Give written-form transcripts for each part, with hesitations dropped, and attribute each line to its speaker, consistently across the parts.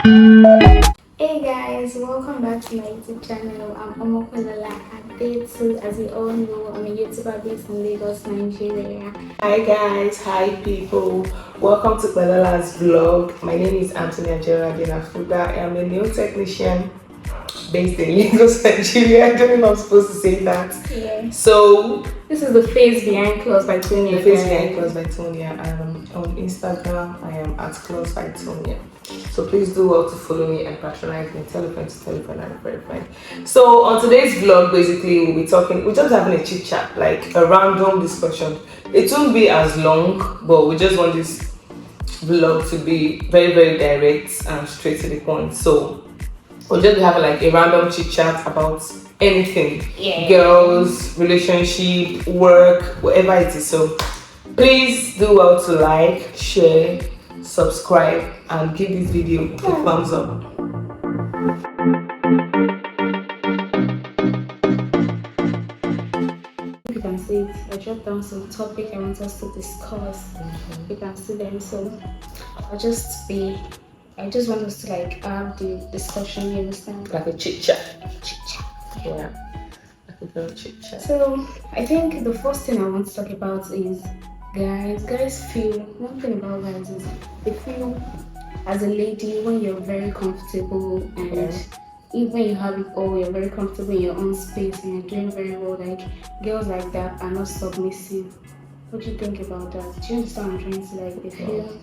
Speaker 1: Hey guys, welcome back to my YouTube channel. I'm Omokulala and day two. As you all know, I'm a YouTuber based in Lagos, Nigeria.
Speaker 2: Hi guys, hi people. Welcome to Belala's vlog. My name is Antonia Geraldine Afuga. I am a nail technician based in Lagos, Nigeria. I don't know if I'm supposed to say that.
Speaker 1: Yeah.
Speaker 2: So
Speaker 1: This is the face behind clothes by Tonya.
Speaker 2: the face behind clothes by Tonya. On Instagram, I am at clothes by Tonya. So please do well to follow me and patronize me. Tell a friend to tell a friend and a very friend. So on today's vlog, basically we'll be talking. We're just having a chit chat, like a random discussion. It won't be as long, but we just want this vlog to be very direct and straight to the point. So we'll just be having like a random chit chat about anything, girls, relationship, work, whatever it is. So please do well to like, share, subscribe, and give this video a thumbs up.
Speaker 1: You can see it. I dropped down some topic I want us to discuss. You can see them. So I just want us to like have the discussion. You understand?
Speaker 2: Like a chit chat.
Speaker 1: Chit chat.
Speaker 2: Yeah. Like a girl chit chat.
Speaker 1: So I think the first thing I want to talk about is guys feel, one thing about guys is they feel as a lady when you're very comfortable and even when you have it all, you're very comfortable in your own space and you're doing very well, like girls like that are not submissive. What do you think about that? Do you understand what I'm trying to say? Like they feel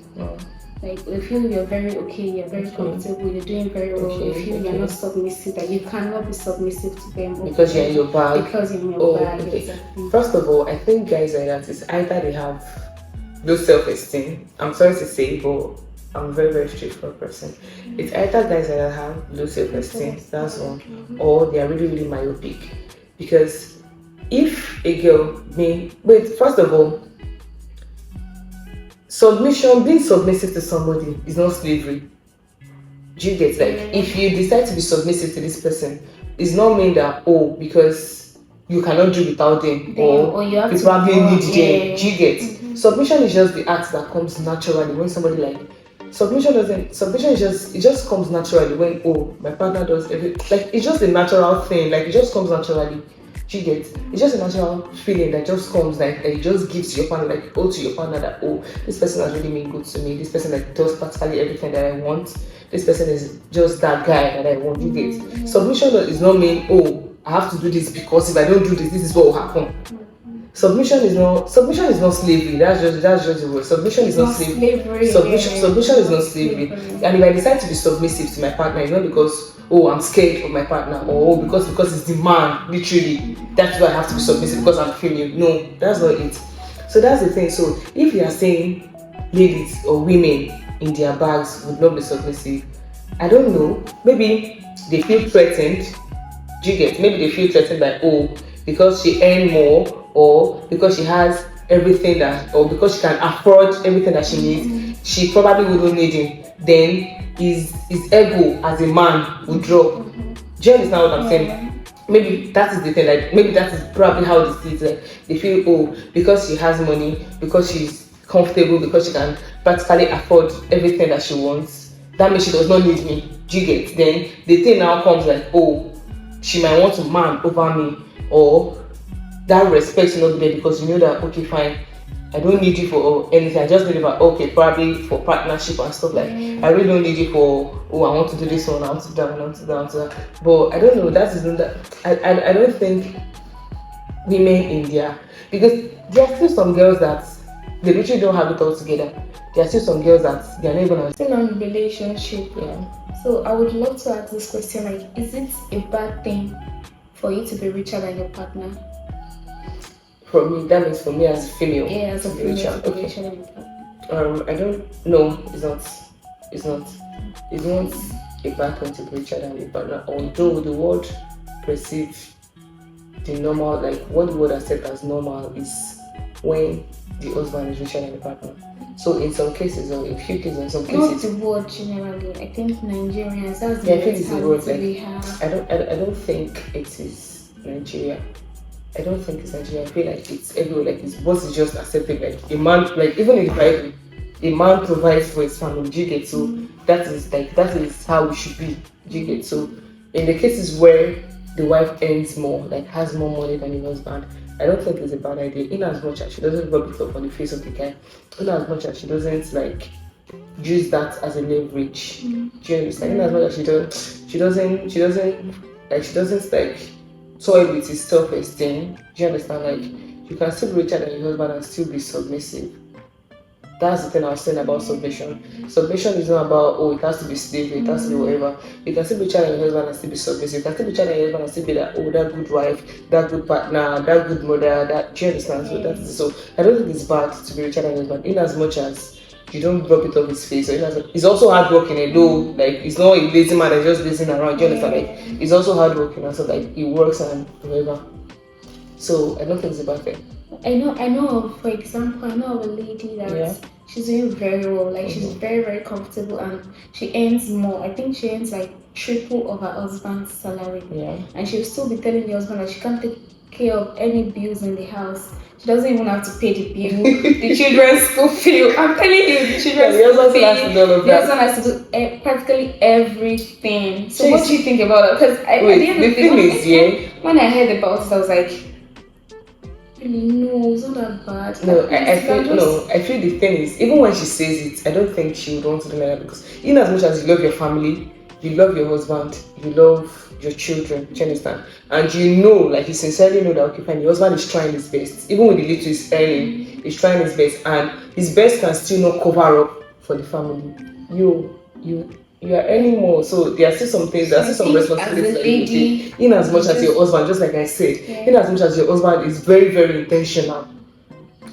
Speaker 1: like they feel you're very okay, you're very comfortable, you're doing very well, they feel you're not submissive, that you cannot be submissive to them
Speaker 2: because you're in your bag.
Speaker 1: Because you're in your bag.
Speaker 2: Okay.
Speaker 1: Exactly.
Speaker 2: First of all, I think guys like that is either they have low self-esteem. I'm sorry to say, but I'm a very straightforward person. It's either guys that have low self-esteem, that's one, or they are really myopic. Because if a girl first of all, being submissive to somebody is not slavery. Do you get, like, if you decide to be submissive to this person, it's not mean that because you cannot do without them or
Speaker 1: you have
Speaker 2: you
Speaker 1: to
Speaker 2: probably need them.
Speaker 1: yeah.
Speaker 2: Do you get? Submission is just the act that comes naturally when somebody like submission just comes naturally when my partner does everything. Like, it's just a natural thing, like it just comes naturally. Do you get? It's just a natural feeling that just comes, like it just gives to your partner, like to your partner that this person has really been good to me, this person like does practically everything that I want, this person is just that guy that I want. You get? Submission is not mean I have to do this because if I don't do this, this is what will happen. Submission is not slavery. That's just the word. Submission is not slavery. Submission is not slavery. And if I decide to be submissive to my partner, it's not because I'm scared of my partner or because it's the man. Literally, that's why I have to be submissive because I'm female. No, that's not it. So that's the thing. So if you are saying ladies or women in their bags would not be submissive, I don't know. Maybe they feel threatened. Do you get? Maybe they feel threatened by because she earn more, or because she has everything or because she can afford everything that she needs, she probably wouldn't need him. Then his ego as a man would drop. Do you understand what I'm saying? Maybe that is the thing. Like, maybe that is probably how they see it. Like, they feel because she has money, because she's comfortable, because she can practically afford everything that she wants, that means she does not need me. Do you get? Then the thing now comes like she might want to man over me, or that respect is not there because you know that fine, I don't need you for anything, I just need you for probably for partnership and stuff. Like, I really don't need you for I want to do this one, I want to do that one, I want to do that. But I don't know, that is not that. I don't think women in there, because there are still some girls that they literally don't have it all together. There are still some girls that they are not even
Speaker 1: still on relationship. So I would love to ask this question, like, is it a bad thing for you to be richer than your partner?
Speaker 2: For me, that means for me as a female.
Speaker 1: Yeah, as a female. Okay.
Speaker 2: I don't know. It's not a bad thing to be richer than your partner. Although the word perceive the normal, like what the word accept as normal is when the husband is richer than the partner. So in some cases, or in few cases, in some cases.
Speaker 1: Not the word generally. I think Nigerians. That's the
Speaker 2: I think it's the word. Like,
Speaker 1: we have.
Speaker 2: I don't think it is Nigeria. I don't think it's Nigeria. I feel like it's everywhere. Like, it's what is just accepted. Like, a man, like even in the Bible, a man provides for his family. Do you get? So that is how it should be. Do you get? So in the cases where the wife earns more, like has more money than the husband, I don't think it's a bad idea. In as much as she doesn't rub it up on the face of the guy, in as much as she doesn't like use that as a leverage. Do you understand? In as much as she doesn't like toy with his self-esteem. Do you understand? Like you can still be richer than your husband and still be submissive. That's the thing I was saying about submission. Submission is not about, oh, it has to be slavery, it has to be whatever. You can still be child and your husband and still be submissive. You can still be child and your husband and still be that, oh, that good wife, that good partner, that good mother, that, do you understand? So that's so I don't think it's bad to be richer than your husband in as much as you don't rub it off his face. Or he's also hardworking, though, like he's not a lazy man that's just lazing around. Do you understand? Like he's also hardworking and so like he works and whatever. So I don't think it's a bad thing.
Speaker 1: I know of, for example, I know of a lady that she's doing very well. Like she's very, very comfortable and she earns more. I think she earns like triple of her husband's salary.
Speaker 2: Yeah.
Speaker 1: And she'll still be telling the husband that she can't take care of any bills in the house. She doesn't even have to pay the bill, the children's school fee. I'm telling you, the children's school fee. The husband has to do practically everything. So what do you think about that? Because at the end of the day, when I heard about it, I was like, no, it's not that bad.
Speaker 2: No, I feel the thing is, even when she says it, I don't think she would want to do like that because in as much as you love your family, you love your husband, you love your children, do you understand? And you know, like you sincerely know that okay, fine, your husband is trying his best. Even with the little he's earning, he's trying his best and his best can still not cover up for the family. You are earning more, so there are still some things, there are still some responsibilities that you take. In as much as your husband, just like I said, in as much as your husband is very, very intentional,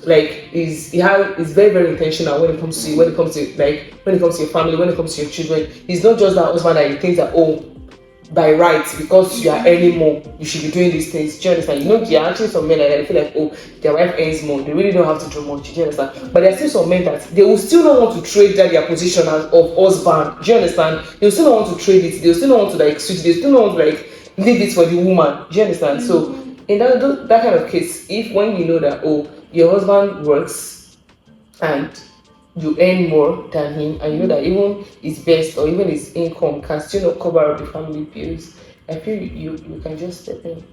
Speaker 2: like is very, very intentional when it comes to you, when it comes to your family, when it comes to your children. He's not just that husband that you think that by right, because you are earning more, you should be doing these things. Do you understand? You know, there are actually some men that feel like, oh, their wife earns more, they really don't have to do much. Do you understand? But there are still some men that they will still not want to trade their position of husband. Do you understand? They will still not want to trade it. They will still not want to like switch. They still not want to like leave it for the woman. Do you understand? So in that kind of case, if when you know that your husband works and you earn more than him and you know that even his best or even his income can still not cover up the family bills, I feel you can just step in.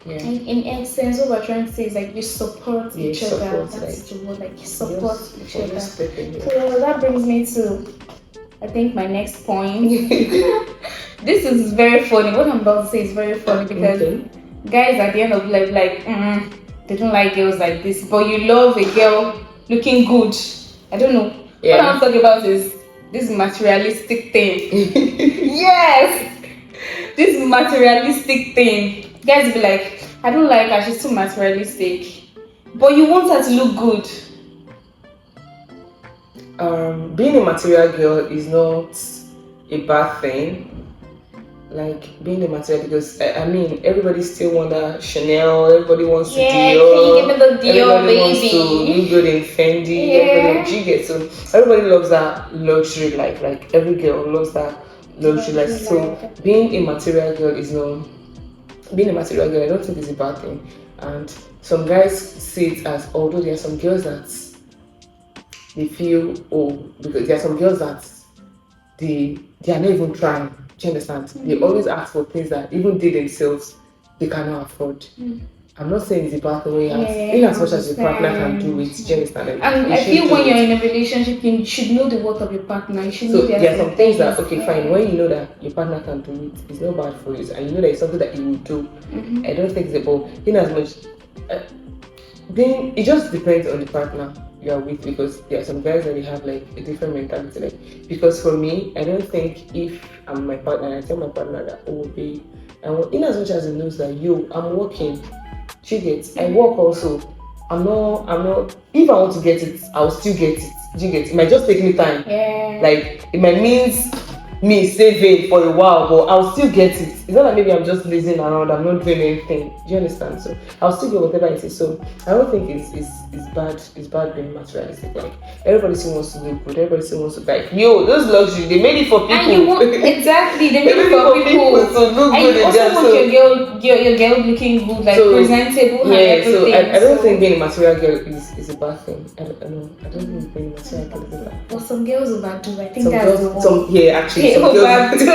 Speaker 2: Yeah.
Speaker 1: And in essence, what we're trying to say is like you support each other. That's the word, like you support each other. So that brings me to, I think, my next point. This is very funny. What I'm about to say is very funny because guys at the end of life, like, they don't like girls like this, but you love a girl looking good. I don't know. Yeah. What I'm talking about is this materialistic thing. Yes! This materialistic thing. Guys be like, I don't like her, she's too materialistic. But you want her to look good.
Speaker 2: Being a material girl is not a bad thing. Like being a material, because I mean everybody still want Chanel, everybody wants to Dior, everybody wants to look good in Fendi, everybody G-Get, so everybody loves that luxury life. Like every girl loves that luxury life. So being a material girl I don't think is a bad thing. And some guys see it as, although there are some girls that they feel because there are some girls that they are not even trying. Do you understand? They always ask for things that even they themselves they cannot afford. I'm not saying it's a bad way, in as much as your partner can do it. Do you understand?
Speaker 1: And I feel when you're in a relationship, you should know the worth of your partner. You should know
Speaker 2: there are some things that fine. When you know that your partner can do it, it's not bad for you, and you know that it's something that you will do. I don't think it's about in as much. It just depends on the partner you are with, because there are some guys that they have like a different mentality. Like, because for me, I don't think if I'm my partner, I tell my partner that babe, and in as much as he knows that I'm working, she gets, I work also. I'm not. If I want to get it, I'll still get it. Do you get it? It might just take me time.
Speaker 1: Yeah.
Speaker 2: Like it might means me saving for a while, but I'll still get it. It's not like maybe I'm just lazing around, I'm not doing anything. Do you understand? So I'll still get whatever it is. So I don't think it's bad being materialistic. Like everybody still wants to look good, everybody still wants to like those luxury, they made it for people.
Speaker 1: And you want exactly they make it for people
Speaker 2: to look
Speaker 1: and
Speaker 2: good
Speaker 1: you
Speaker 2: in
Speaker 1: also
Speaker 2: them.
Speaker 1: want
Speaker 2: So
Speaker 1: your girl looking good, like presentable and everything.
Speaker 2: so I don't think being a material girl is a bad thing. I don't think being a material girl is a bad thing.
Speaker 1: But some girls overdo. I think
Speaker 2: Some
Speaker 1: that's
Speaker 2: girls,
Speaker 1: the one.
Speaker 2: actually,
Speaker 1: They
Speaker 2: some
Speaker 1: overdo.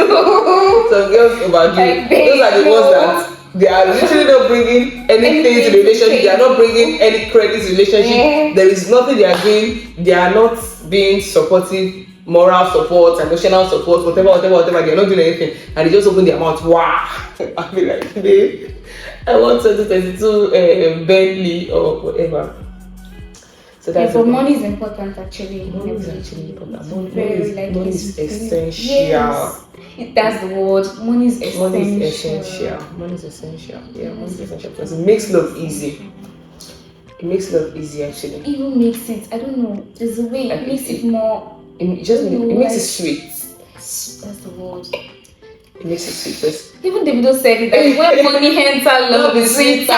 Speaker 2: some girls overdo.
Speaker 1: Like,
Speaker 2: Those are the
Speaker 1: no.
Speaker 2: ones that they are literally not bringing anything to the relationship. They are not bringing any credit to the relationship.
Speaker 1: Yeah.
Speaker 2: There is nothing they are doing. They are not being supportive, moral support, emotional support, whatever. They are not doing anything, and they just open their mouth. Wow! I feel like, babe, I want 2022 Bentley or whatever. So that's
Speaker 1: but money is important actually.
Speaker 2: Money is actually important.
Speaker 1: Money
Speaker 2: is essential.
Speaker 1: Yes. That's the word. Money is essential.
Speaker 2: Money is essential. Money is essential. Yeah, money is essential because it makes love easy. It makes love easy actually.
Speaker 1: It even makes it. I don't know. There's a way it makes it more.
Speaker 2: It makes it sweet.
Speaker 1: That's the word.
Speaker 2: It makes it sweet. Because
Speaker 1: even Davido said it that when money enter, love is sweeter.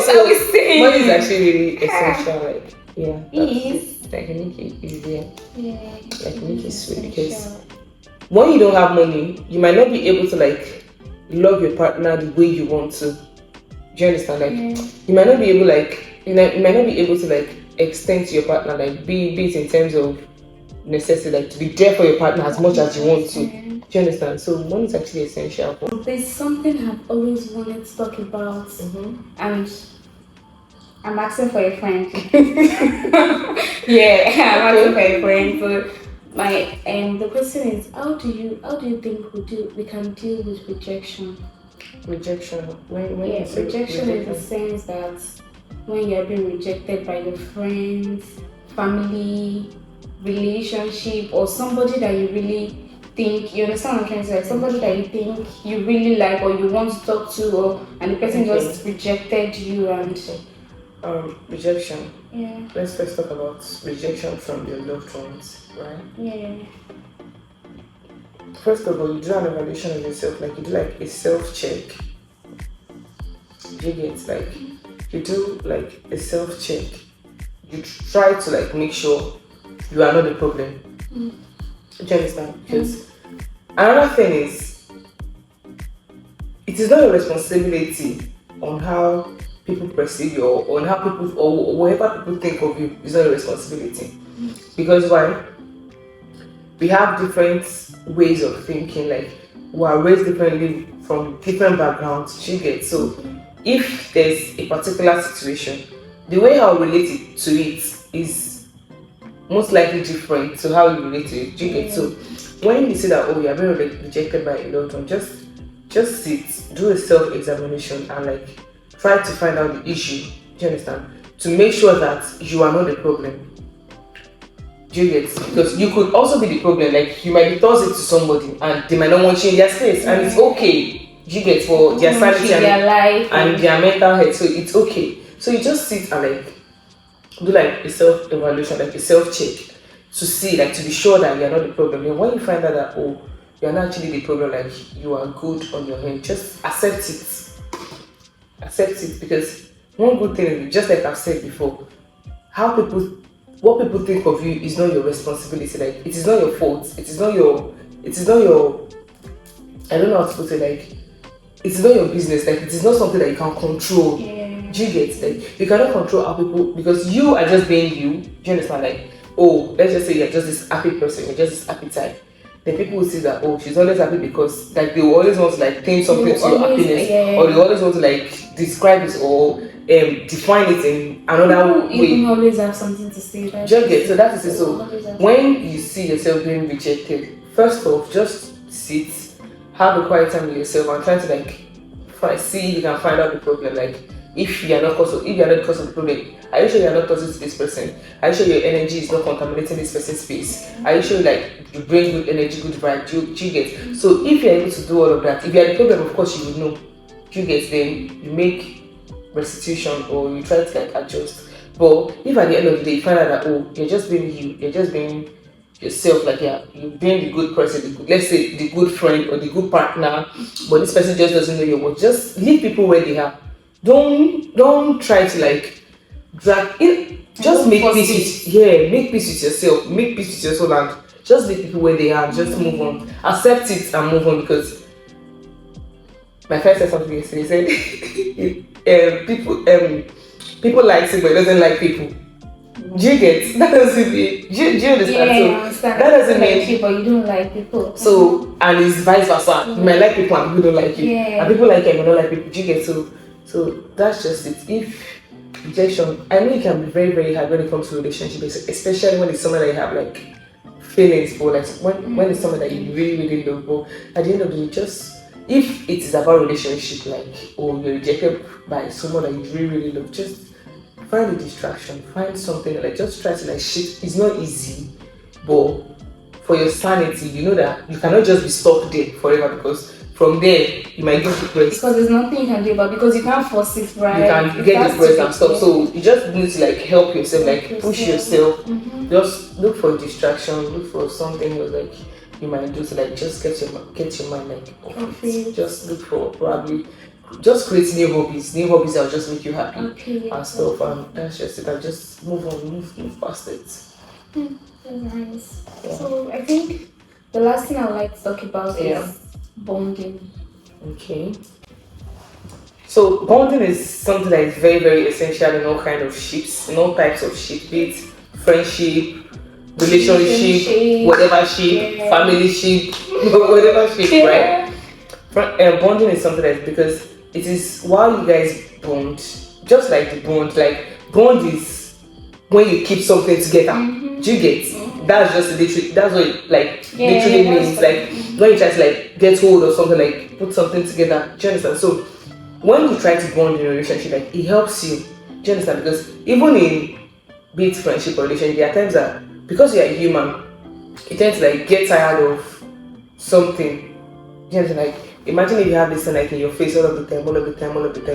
Speaker 2: So money is actually really essential. Like it is. Like it make it easier.
Speaker 1: Yeah.
Speaker 2: Like it make it sweet because when you don't have money, you might not be able to like love your partner the way you want to. Do you understand? Like you might not be able you might not be able to like extend to your partner, like be it in terms of necessity, like to be there for your partner as much as you want to. Do you understand? So money is actually essential.
Speaker 1: There's something I've always wanted to talk about, and I'm asking for a friend. Yeah, I'm asking for a friend. So my the question is, how do you think we can deal with rejection?
Speaker 2: Rejection.
Speaker 1: Rejection in the sense that when you're being rejected by your friends, family, relationship, or somebody that you really think, you understand what I'm trying to say? Like somebody that you think you really like or you want to talk to, and the person just rejected you and.
Speaker 2: Rejection.
Speaker 1: Yeah.
Speaker 2: Let's first talk about rejection from your loved ones, right?
Speaker 1: Yeah.
Speaker 2: First of all, you do an evaluation of yourself, like you do like a self-check. You get like you do like a self-check. You try to like make sure you are not the problem. Do you understand? Because another thing is, it is not your responsibility on how people perceive you or on how people or whatever people think of you is not your responsibility. Because why? We have different ways of thinking, like we are raised differently from different backgrounds. You get so if there's a particular situation, the way I'll relate it to it is most likely different to how you relate to it. You get so when you see that you are being rejected by a loved one, just sit, do a self-examination and like try to find out the issue. Do you understand? To make sure that you are not the problem. Do you get? Because you could also be the problem. Like you might be toxic to somebody and they might not want you in their space, and it's okay. Do you get? For their sanity and
Speaker 1: their life
Speaker 2: and their mental health, so it's okay. So you just sit and like do like a self-evaluation, like a self-check to see, like to be sure that you are not the problem. And when you find out that you are not actually the problem, like you are good on your hand, just accept it. Accept it, because one good thing is, just like I've said before, what people think of you is not your responsibility. Like it is not your fault. It is not your I don't know how to put it, like it is not your business. Like it is not something that you can control. Do you get? Like you cannot control how people, because you are just being you. Do you understand? Like let's just say you're just this happy person, you're just this happy type. Then people will see that she's always happy because like they will always want to like think something to your happiness, or they always want to like describe it or define it in another way.
Speaker 1: You always have something to say.
Speaker 2: Just get, so that is it. So when you see yourself being rejected, first off, just sit, have a quiet time with yourself and try to like see if you can find out the problem. Like if you are not the cause of the problem, are you sure you are not toxic to this person? Are you sure your energy is not contaminating this person's space? Are you sure like you bring good energy, good vibe? Do you get? So if you are able to do all of that, if you are the problem, of course you will know. Do you get? Then you make restitution or you try to like adjust. But if at the end of the day you find out that you're just being yourself, like you're being the good person, let's say the good friend or the good partner, but this person just doesn't know your work. Just leave people where they are. Don't try to like drag it. Just make peace with make peace with yourself, make peace with your soul, and just leave people where they are. Just move on, accept it, and move on. Because my friend said something yesterday. He said people like it, but it doesn't like people. Do you get that? Doesn't mean do you understand?
Speaker 1: Yeah,
Speaker 2: So
Speaker 1: I understand.
Speaker 2: that doesn't mean
Speaker 1: like you, but you don't like people.
Speaker 2: so, and it's vice versa. You might like people and people don't like you, and people like you and you don't like people. Do you get? So that's just it. If rejection, I know it can be very very hard when it comes to relationships, especially when it's someone that you have like feelings for, like when it's someone that you really really love. But at the end of the day, just if it is about relationship, like or you're rejected by someone that you really really love, just find a distraction, find something like just try to like shift. It's not easy, but for your sanity, you know that you cannot just be stuck there forever, because from there you might get depressed.
Speaker 1: Because there's nothing you can do about it, because you can't force it, right?
Speaker 2: You can get depressed and stuff. So you just need to like help yourself, like push yourself. Just look for distraction, look for something like you might do to like just get your mind like off it. Just look for probably just create new hobbies that will just make you happy and stuff, and that's just it. And just move on, move past it.
Speaker 1: That's nice. Yeah. So I think the last thing I would like to talk about is bonding.
Speaker 2: Okay. So bonding is something that is very very essential in all kind of ships, in all types of ships, be it friendship, relationship, whatever ship, family ship, whatever ship, right? Bonding is something that, because it is while you guys bond, just like the bond is when you keep something together. Do you get? That's just literally, that's what it literally means. Like when you try to like get hold of something, like put something together. Do you understand? So when you try to bond in a relationship, like it helps you. Do you understand? Because even in be it friendship or relationship, there are times that because you are human, you tend to like get tired of something. Do you understand? Like imagine if you have this thing like in your face all of the time,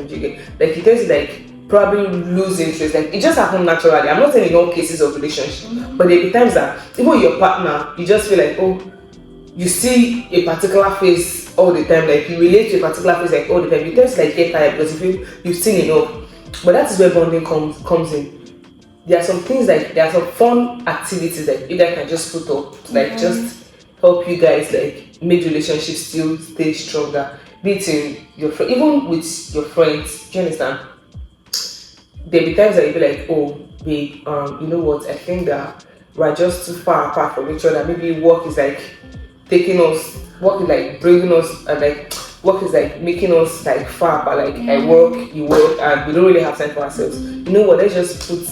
Speaker 2: do you get? Like you tend to like probably lose interest. Like it just happens naturally. I'm not saying in all cases of relationship, but there be times that even with your partner, you just feel like, oh, you see a particular face all the time, like you relate to a particular face like all the time. You tend to like get tired because you feel you've seen enough. But that is where bonding comes in. There are some things like there are some fun activities that you guys can just put up to like just help you guys like make the relationship still stay stronger. Be it in your even with your friends. Do you understand? There'll be times that you'll be like, oh babe, you know what, I think that we're just too far apart from each other. Maybe work is like taking us, work is like bringing us, like work is like making us like far apart. Like I work, you work, and we don't really have time for ourselves. You know what, let's just put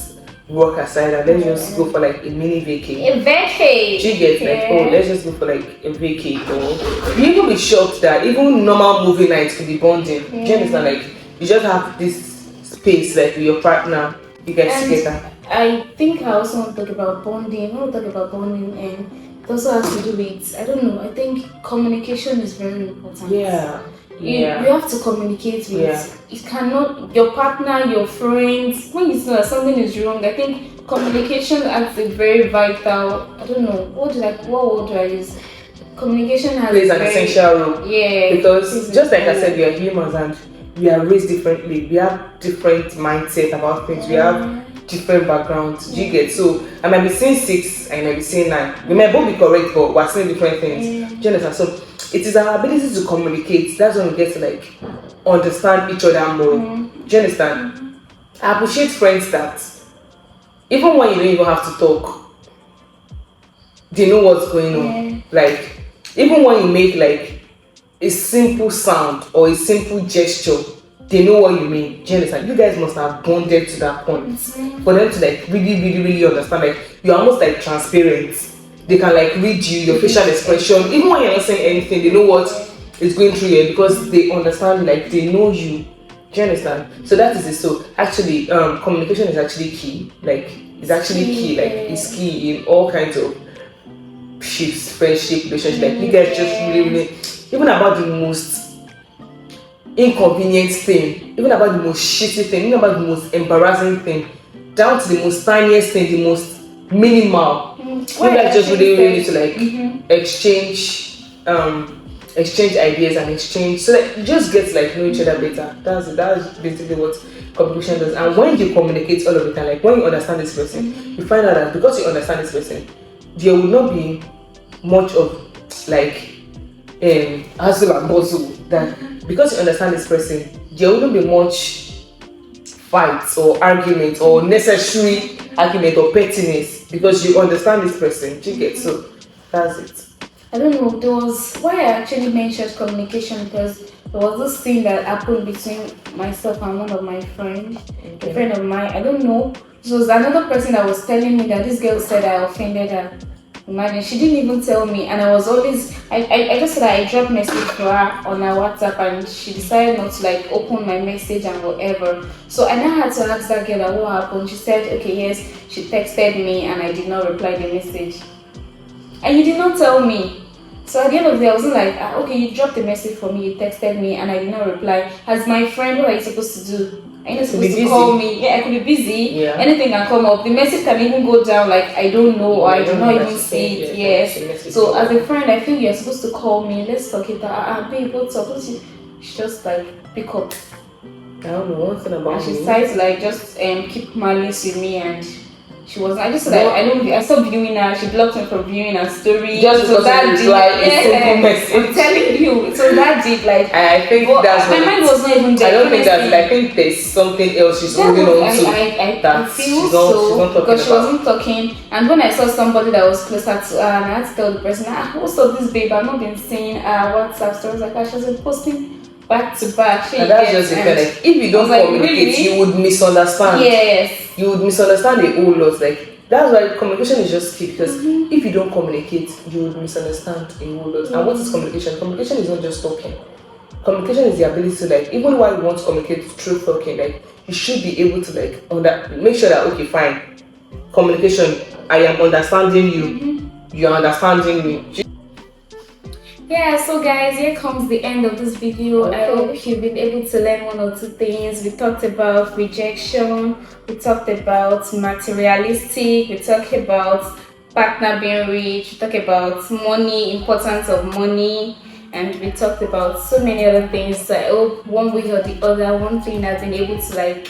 Speaker 2: work aside and let's just go for like a mini vacay.
Speaker 1: A vacay.
Speaker 2: Do you get like, oh, let's just go for like a vacay. Or you even be shocked that even normal movie nights could be bonding. Do you understand? Like you just have this space like with your partner, you guys together.
Speaker 1: I think I also want to talk about bonding. I want to talk about bonding, and it also has to do with, I don't know, I think communication is very important. You have to communicate with. It cannot, your partner, your friends, when you see that something is wrong, I think communication acts a very vital, I don't know, what word do I use? Communication
Speaker 2: plays an essential role.
Speaker 1: Yeah.
Speaker 2: Because just like I said, we are humans and we are raised differently. We have different mindset about things. We have different backgrounds. Do you get? So I might be saying 6 and I might be saying 9. We might both be correct, but we're saying different things. Do you understand? So it is our ability to communicate. That's when we get to like understand each other more. Do you understand? I appreciate friends that even when you don't even have to talk, they know what's going on. Like even when you make like a simple sound or a simple gesture, they know what you mean. Do you understand? You guys must have bonded to that point for them to like really, really, really understand. Like you're almost like transparent. They can like read you, your facial expression. Even when you're not saying anything, they know what is going through you because they understand. Like they know you. Do you understand? So that is it. So actually, communication is actually key. Like it's actually key. Like it's key in all kinds of shifts, friendship, relationship. Like you guys just really, really, even about the most inconvenient thing, even about the most shitty thing, even about the most embarrassing thing, down to the most tiniest thing, the most minimal.
Speaker 1: what
Speaker 2: You guys
Speaker 1: I
Speaker 2: just really,
Speaker 1: actually
Speaker 2: really need to
Speaker 1: said,
Speaker 2: like exchange ideas and exchange so that you just get to like know each other better. That's basically what communication does. And when you communicate all of the time, like when you understand this person, you find out that because you understand this person, there will not be much of like hustle and bustle. That because you understand this person, there wouldn't be much fights or arguments or necessary argument or pettiness because you understand this person. Do you get? So that's it.
Speaker 1: I don't know, there was why I actually mentioned communication because there was this thing that happened between myself and one of my friends, a friend of mine. I don't know. It was another person that was telling me that this girl said I offended her. Imagine, she didn't even tell me, and I was always I just said that I dropped message to her on her WhatsApp, and she decided not to like open my message and whatever. So I now had to ask that girl that what happened. She said, okay, yes, she texted me and I did not reply the message. And you did not tell me. So at the end of the day, I wasn't like, okay, you dropped a message for me, you texted me, and I did not reply. As my friend, what are you supposed to do? Are you not supposed to call me? Yeah, I could be busy.
Speaker 2: Yeah.
Speaker 1: Anything can come up. The message can even go down like I don't know or I do not even see it. Yes. So as a friend, I feel you're supposed to call me. Let's talk it out. Babe, what's up? She just like pick up.
Speaker 2: I don't know one thing about
Speaker 1: and she
Speaker 2: me.
Speaker 1: started to like just keep malice with me, and she was. I just said I stopped viewing her. She blocked me from viewing her story.
Speaker 2: Just because that deep. Like a simple message.
Speaker 1: I'm telling you, so that deep. Like
Speaker 2: I think that's
Speaker 1: my mind was not even there.
Speaker 2: I don't think that's. I think there's something else she's holding on to.
Speaker 1: I feel so because she wasn't talking. And when I saw somebody that was closer to her, and I had to tell the person, what's up, this babe? I've not been seeing WhatsApp stories like that. She was posting back to back.
Speaker 2: And that's just the kind of, if you don't communicate, really? You would misunderstand.
Speaker 1: Yes.
Speaker 2: You would misunderstand a whole lot. Like that's why communication is just key because if you don't communicate, you would misunderstand a whole lot. And what is communication? Communication is not just talking. Communication is the ability to like, even while you want to communicate through talking, like you should be able to like make sure that okay, fine. Communication, I am understanding you. You are understanding me.
Speaker 1: Yeah, so guys, here comes the end of this video. I hope you've been able to learn one or two things. We talked about rejection, we talked about materialistic, we talked about partner being rich, we talked about money, importance of money, and we talked about so many other things. So I hope one way or the other, one thing has been able to like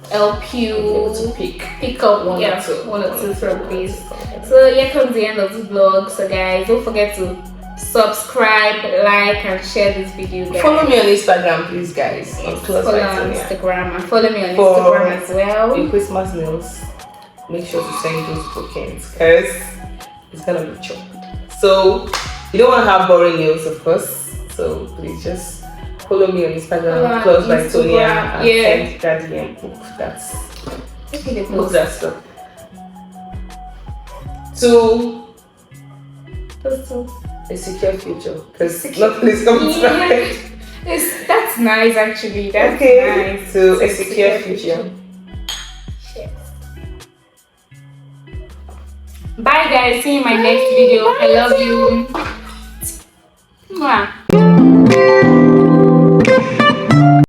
Speaker 1: help you
Speaker 2: to
Speaker 1: pick up one or two from this. So here comes the end of this vlog. So guys, don't forget to subscribe, like, and share this video, guys.
Speaker 2: Follow me on Instagram, please, guys.
Speaker 1: Follow on Instagram and follow me on Instagram as well.
Speaker 2: For Christmas meals, make sure to send those tokens because it's gonna be chopped. So you don't want to have boring meals, of course. So please just follow me on Instagram, Close by Tonia, and send Daddy and book that stuff. To a secure future because nothing is coming to mind.
Speaker 1: That's nice, actually. That's nice.
Speaker 2: So a secure future.
Speaker 1: Yes. Bye guys, see you in my next video. I love you. Mwah.